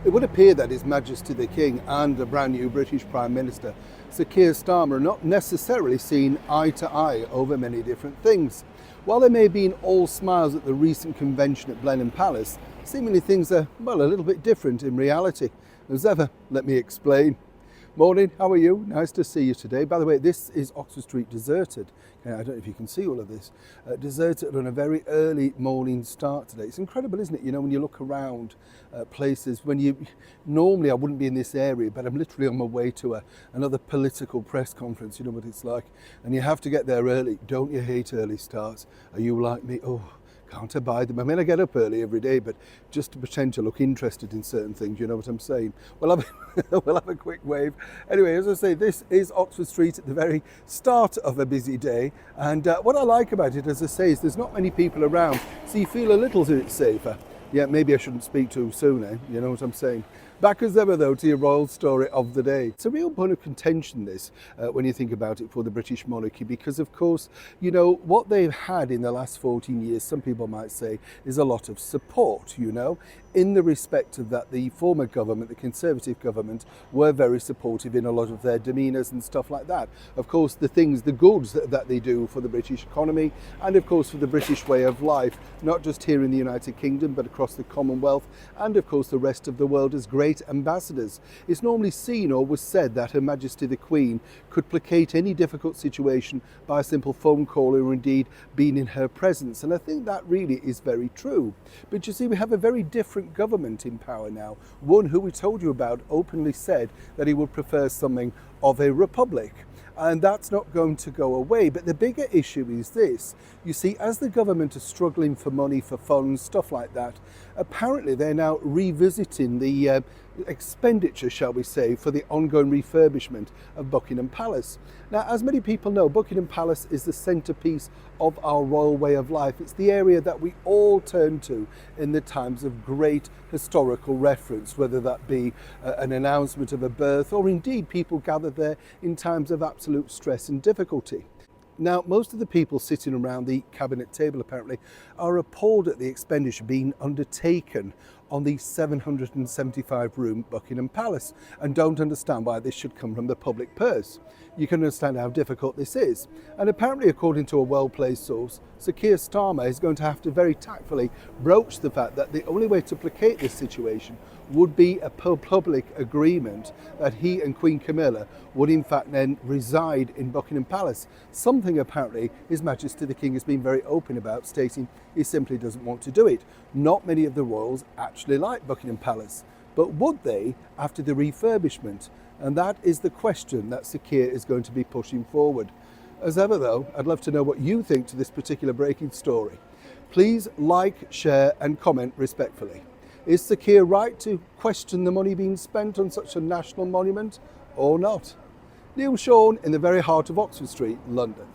It would appear that His Majesty the King and the brand new British Prime Minister, Sir Keir Starmer, are not necessarily seen eye to eye over many different things. While they may have been all smiles at the recent convention at Blenheim Palace, seemingly things are, well, a little bit different in reality. As ever, let me explain. Morning, how are you? Nice to see you today. By the way, this is Oxford Street deserted. I don't know if you can see all of this. Deserted on a very early morning start today. It's incredible, isn't it? You know, when you look around places, normally I wouldn't be in this area, but I'm literally on my way to another political press conference. You know what it's like. And you have to get there early. Don't you hate early starts? Are you like me? Oh, can't abide them. I mean, I get up early every day, but just to pretend to look interested in certain things, you know what I'm saying? We'll have a quick wave. Anyway, as I say, this is Oxford Street at the very start of a busy day. And what I like about it, as I say, is there's not many people around, so you feel a little bit safer. Yeah, maybe I shouldn't speak too soon, eh? You know what I'm saying? Back as ever, though, to your royal story of the day. It's a real point of contention, this, when you think about it, for the British monarchy, because, of course, you know, what they've had in the last 14 years, some people might say, is a lot of support, you know, in the respect of that the former government, the Conservative government, were very supportive in a lot of their demeanours and stuff like that. Of course, the goods that they do for the British economy, and of course for the British way of life, not just here in the United Kingdom, but across the Commonwealth, and of course the rest of the world, as great ambassadors. It's normally seen or was said that Her Majesty the Queen could placate any difficult situation by a simple phone call or indeed being in her presence, and I think that really is very true. But you see, we have a very different government in power now. One who we told you about openly said that he would prefer something of a republic. And that's not going to go away. But the bigger issue is this. You see, as the government is struggling for money, for funds, stuff like that, apparently they're now revisiting the expenditure, shall we say, for the ongoing refurbishment of Buckingham Palace. Now, as many people know, Buckingham Palace is the centrepiece of our royal way of life. It's the area that we all turn to in the times of great historical reference, whether that be an announcement of a birth or indeed people gather there in times of absolute stress and difficulty. Now, most of the people sitting around the cabinet table apparently are appalled at the expenditure being undertaken on the 775-room Buckingham Palace and don't understand why this should come from the public purse. You can understand how difficult this is. And apparently, according to a well-placed source, Sir Keir Starmer is going to have to very tactfully broach the fact that the only way to placate this situation would be a public agreement that he and Queen Camilla would in fact then reside in Buckingham Palace. Something apparently His Majesty the King has been very open about, stating he simply doesn't want to do it. Not many of the royals actually like Buckingham Palace, but would they after the refurbishment? And that is the question that Sir Keir is going to be pushing forward. As ever though, I'd love to know what you think to this particular breaking story. Please like, share and comment respectfully. Is Sir Keir right to question the money being spent on such a national monument or not? Neil Sean in the very heart of Oxford Street, London.